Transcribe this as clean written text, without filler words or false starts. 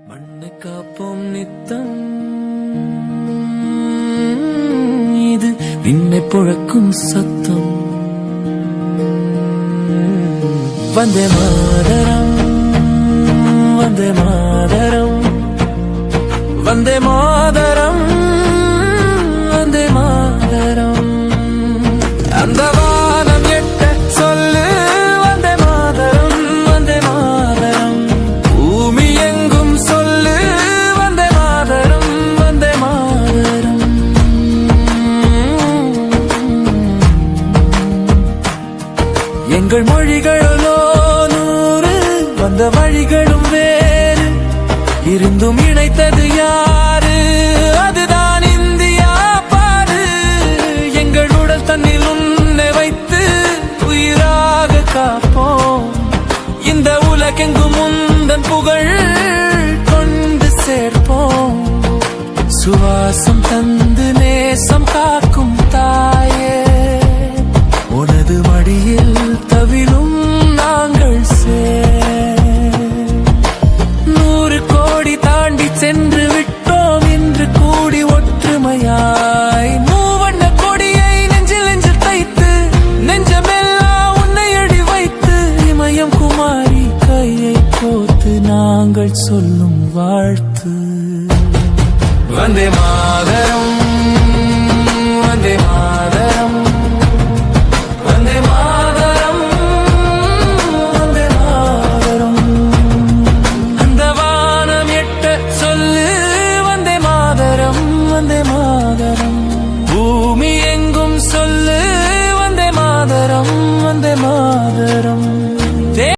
மண்ணை காப்போம் நித்தம், இது விண்ணை புழக்கும் சத்தம். வந்தே மாதரம், வந்தே மாதரம், வந்தே மாதரம், வந்தே மாதரம். அந்த வானம் எட்ட சொல்லு வந்தே மாதரம், வந்தே மாதரம். பூமி எங்கும் சொல்லு வந்தே மாதரம், வந்தே மாதரம். எங்கள் மொழிகளோ நூறு, வந்த வழிகளும் வேறு, இருந்தும் இணைத்தது யாரு? அதுதான் இந்தியா பாரு. எங்கள் உடல் தன்னில் உன்னை வைத்து உயிராக காப்போம். இந்த உலகெங்கும் உந்தன் புகழ் கொண்டு சேர்ப்போம். சுவாசம் தந்து நேசம் காக்கும் தாயே, உனது மடியில் தவிலும் நாங்கள் சென்று விட்டோம். இன்று கூடி ஒற்றுமையாய் மூவண்ண கொடியை நெஞ்சில் நெஞ்சில் தைத்து, நெஞ்சமெல்லாம் உன்னை அடி வைத்து, இமயம் குமாரி கையை கோத்து நாங்கள் சொல்லும் வாழ்த்து. வந்தே மாதரம்.